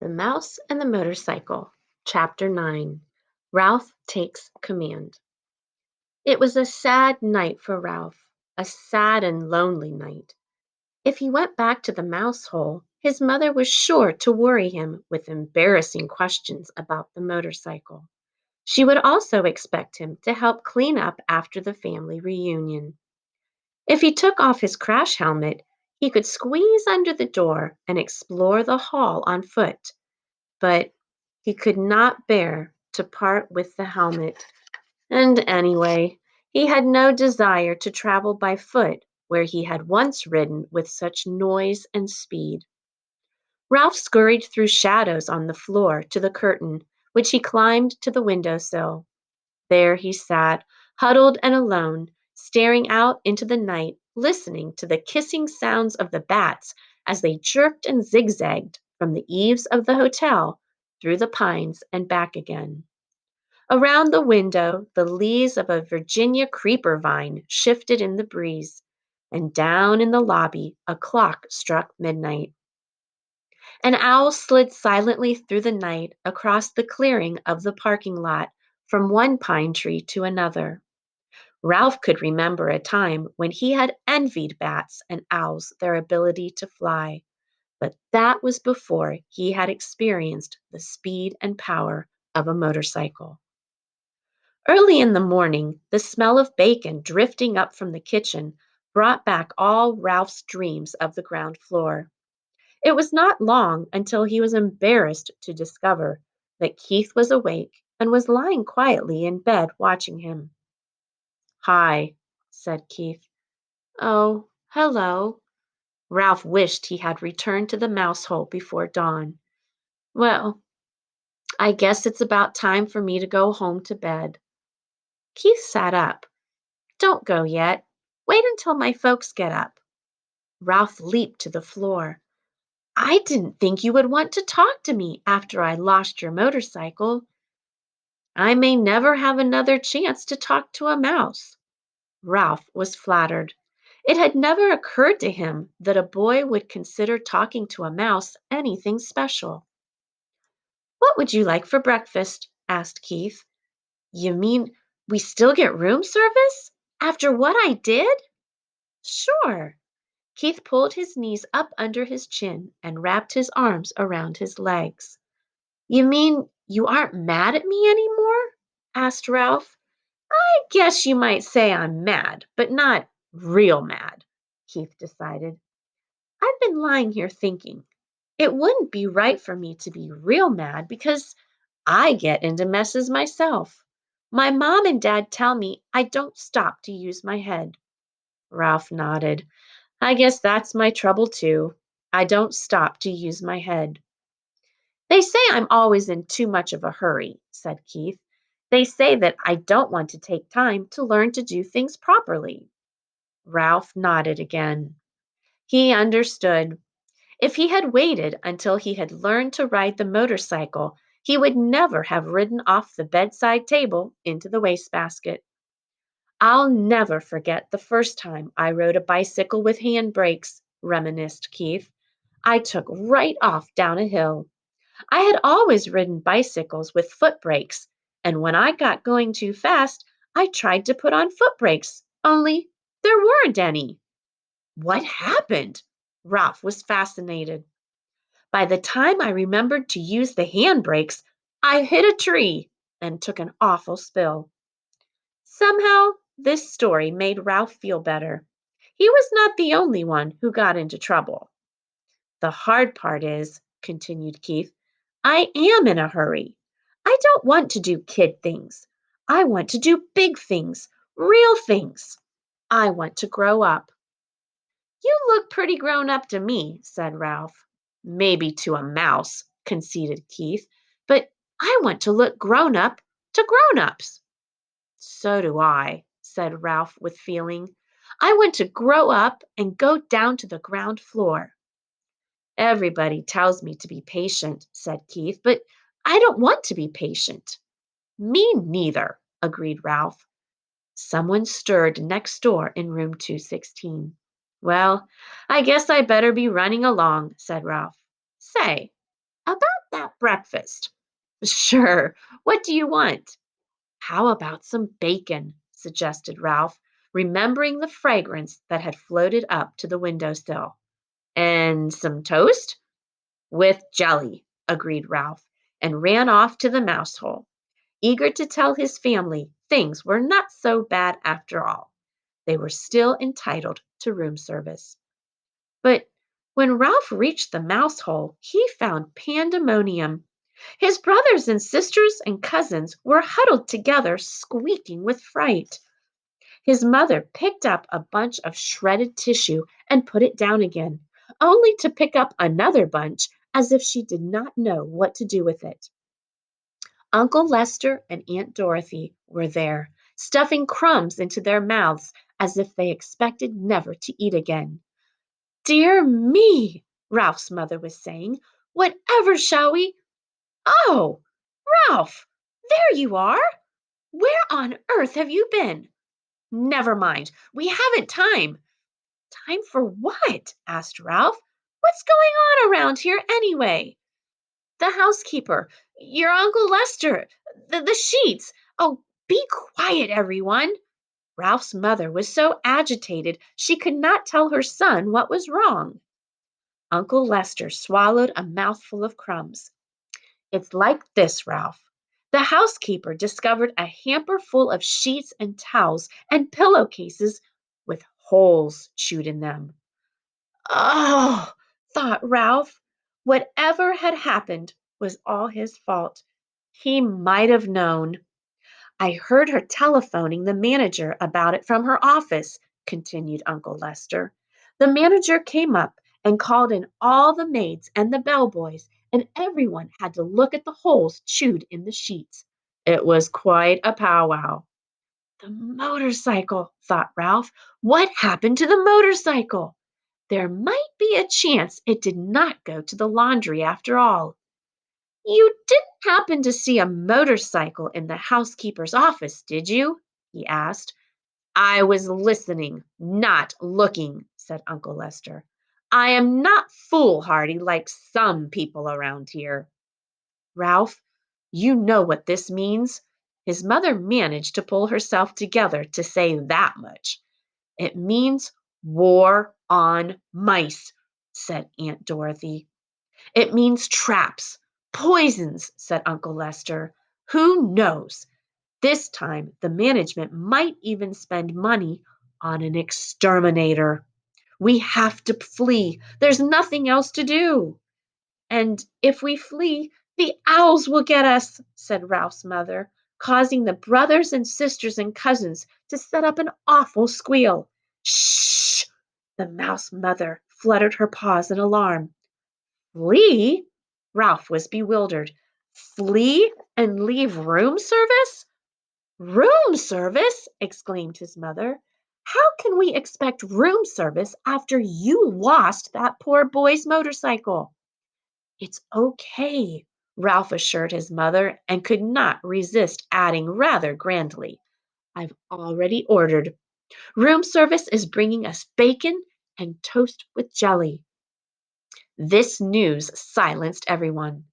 The Mouse and the Motorcycle, Chapter 9. Ralph Takes Command. It was a sad night for Ralph, a sad and lonely night. If he went back to the mouse hole, his mother was sure to worry him with embarrassing questions about the motorcycle. She would also expect him to help clean up after the family reunion. If he took off his crash helmet, he could squeeze under the door and explore the hall on foot. But he could not bear to part with the helmet. And anyway, he had no desire to travel by foot where he had once ridden with such noise and speed. Ralph scurried through shadows on the floor to the curtain, which he climbed to the window sill. There he sat, huddled and alone, staring out into the night, listening to the kissing sounds of the bats as they jerked and zigzagged from the eaves of the hotel through the pines and back again. Around the window, the leaves of a Virginia creeper vine shifted in the breeze, and down in the lobby, a clock struck midnight. An owl slid silently through the night across the clearing of the parking lot from one pine tree to another. Ralph could remember a time when he had envied bats and owls their ability to fly, but that was before he had experienced the speed and power of a motorcycle. Early in the morning, the smell of bacon drifting up from the kitchen brought back all Ralph's dreams of the ground floor. It was not long until he was embarrassed to discover that Keith was awake and was lying quietly in bed watching him. "Hi," said Keith. "Oh, hello." Ralph wished he had returned to the mouse hole before dawn. "Well, I guess it's about time for me to go home to bed." Keith sat up. "Don't go yet. Wait until my folks get up." Ralph leaped to the floor. "I didn't think you would want to talk to me after I lost your motorcycle." "I may never have another chance to talk to a mouse." Ralph was flattered. It had never occurred to him that a boy would consider talking to a mouse anything special. "What would you like for breakfast?" asked Keith. "You mean we still get room service? After what I did?" "Sure." Keith pulled his knees up under his chin and wrapped his arms around his legs. "You mean you aren't mad at me anymore?" asked Ralph. "I guess you might say I'm mad, but not real mad," Keith decided. "I've been lying here thinking. It wouldn't be right for me to be real mad because I get into messes myself. My mom and dad tell me I don't stop to use my head." Ralph nodded. "I guess that's my trouble too. I don't stop to use my head." "They say I'm always in too much of a hurry," said Keith. "They say that I don't want to take time to learn to do things properly." Ralph nodded again. He understood. If he had waited until he had learned to ride the motorcycle, he would never have ridden off the bedside table into the wastebasket. "I'll never forget the first time I rode a bicycle with handbrakes," reminisced Keith. "I took right off down a hill. I had always ridden bicycles with foot brakes, and when I got going too fast, I tried to put on foot brakes, only there weren't any." "What happened?" Ralph was fascinated. "By the time I remembered to use the handbrakes, I hit a tree and took an awful spill." Somehow, this story made Ralph feel better. He was not the only one who got into trouble. "The hard part is," continued Keith, "I am in a hurry. I don't want to do kid things. I want to do big things, real things. I want to grow up." "You look pretty grown up to me," said Ralph. "Maybe to a mouse," conceded Keith, "but I want to look grown up to grown ups." "So do I," said Ralph with feeling. "I want to grow up and go down to the ground floor." "Everybody tells me to be patient," said Keith, "but I don't want to be patient." "Me neither," agreed Ralph. Someone stirred next door in room 216. "Well, I guess I better be running along," said Ralph. "Say, about breakfast. Sure. What do you want? How about some bacon? Suggested Ralph, remembering the fragrance that had floated up to the windowsill. And some toast? With jelly, agreed Ralph, and ran off to the mouse hole, eager to tell his family things were not so bad after all. They were still entitled to room service. But when Ralph reached the mouse hole, he found pandemonium. His brothers and sisters and cousins were huddled together, squeaking with fright. His mother picked up a bunch of shredded tissue and put it down again, only to pick up another bunch as if she did not know what to do with it. Uncle Lester and Aunt Dorothy were there, stuffing crumbs into their mouths as if they expected never to eat again. Dear me, Ralph's mother was saying. Whatever shall we? Oh, Ralph, there you are. Where on earth have you been? Never mind, we haven't time. Time for what? Asked Ralph. What's going on around here anyway? The housekeeper, your Uncle Lester, the sheets. Oh, be quiet, everyone. Ralph's mother was so agitated she could not tell her son what was wrong. Uncle Lester swallowed a mouthful of crumbs. It's like this, Ralph. The housekeeper discovered a hamper full of sheets and towels and pillowcases with holes chewed in them. Oh, thought Ralph. Whatever had happened was all his fault. He might have known. I heard her telephoning the manager about it from her office, continued Uncle Lester. The manager came up and called in all the maids and the bellboys, and everyone had to look at the holes chewed in the sheets. It was quite a powwow. The motorcycle, thought Ralph. What happened to the motorcycle? There might be a chance it did not go to the laundry after all. You didn't happen to see a motorcycle in the housekeeper's office, did you? He asked. I was listening, not looking, said Uncle Lester. I am not foolhardy like some people around here. Ralph, you know what this means. His mother managed to pull herself together to say that much. It means war on mice, said Aunt Dorothy. It means traps, poisons, said Uncle Lester. Who knows? This time the management might even spend money on an exterminator. We have to flee. There's nothing else to do. And if we flee, the owls will get us, said Ralph's mother, causing the brothers and sisters and cousins to set up an awful squeal. Shh! The mouse mother fluttered her paws in alarm. Flee? Ralph was bewildered. Flee and leave room service? Room service? Exclaimed his mother. How can we expect room service after you lost that poor boy's motorcycle? It's okay, Ralph assured his mother and could not resist adding rather grandly. I've already ordered. Room service is bringing us bacon and toast with jelly. This news silenced everyone.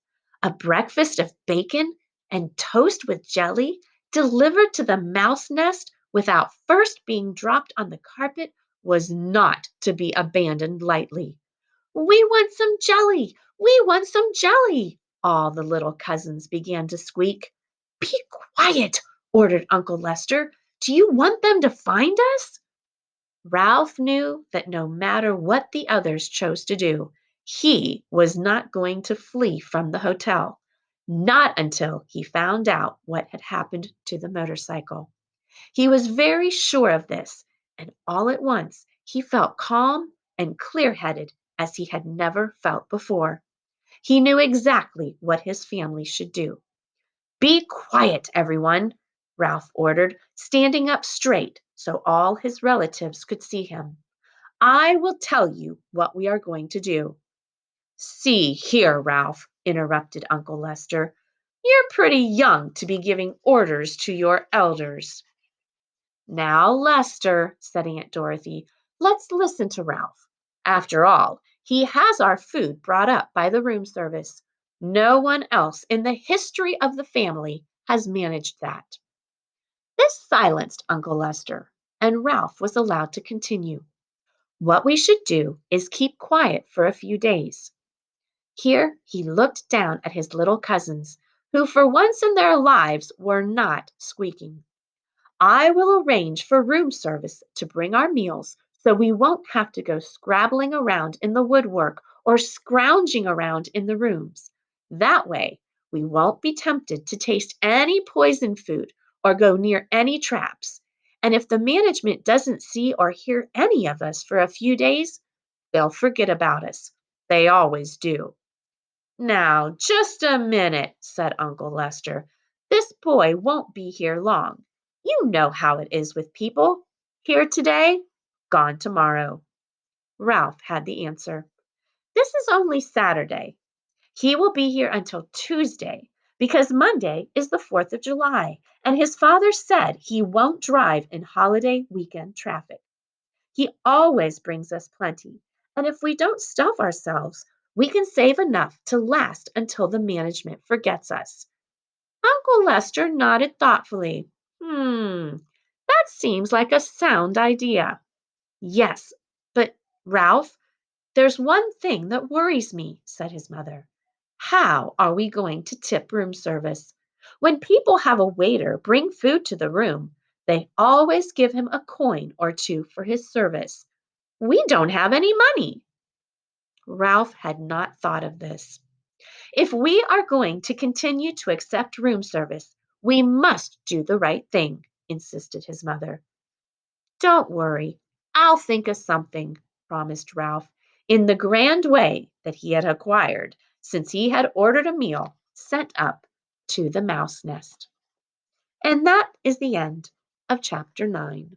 A breakfast of bacon and toast with jelly delivered to the mouse nest without first being dropped on the carpet was not to be abandoned lightly. We want some jelly! We want some jelly! All the little cousins began to squeak. Be quiet, ordered Uncle Lester. Do you want them to find us? Ralph knew that no matter what the others chose to do, he was not going to flee from the hotel, not until he found out what had happened to the motorcycle. He was very sure of this, and all at once he felt calm and clear headed as he had never felt before. He knew exactly what his family should do. Be quiet, everyone, Ralph ordered, standing up straight so all his relatives could see him. I will tell you what we are going to do. See here, Ralph, interrupted Uncle Lester. You're pretty young to be giving orders to your elders. Now, Lester, said Aunt Dorothy, let's listen to Ralph. After all, he has our food brought up by the room service. No one else in the history of the family has managed that. This silenced Uncle Lester, and Ralph was allowed to continue. What we should do is keep quiet for a few days. Here he looked down at his little cousins, who for once in their lives were not squeaking. I will arrange for room service to bring our meals so we won't have to go scrabbling around in the woodwork or scrounging around in the rooms. That way, we won't be tempted to taste any poison food or go near any traps. And if the management doesn't see or hear any of us for a few days, they'll forget about us. They always do. Now, just a minute, said Uncle Lester. This boy won't be here long. You know how it is with people. Here today, gone tomorrow. Ralph had the answer. This is only Saturday. He will be here until Tuesday because Monday is the 4th of July, and his father said he won't drive in holiday weekend traffic. He always brings us plenty, and if we don't stuff ourselves, we can save enough to last until the management forgets us. Uncle Lester nodded thoughtfully. That seems like a sound idea. Yes, but Ralph, there's one thing that worries me, said his mother. How are we going to tip room service? When people have a waiter bring food to the room, they always give him a coin or two for his service. We don't have any money. Ralph had not thought of this. If we are going to continue to accept room service, we must do the right thing, insisted his mother. Don't worry, I'll think of something, promised Ralph, in the grand way that he had acquired since he had ordered a meal sent up to the mouse nest. And that is the end of chapter 9.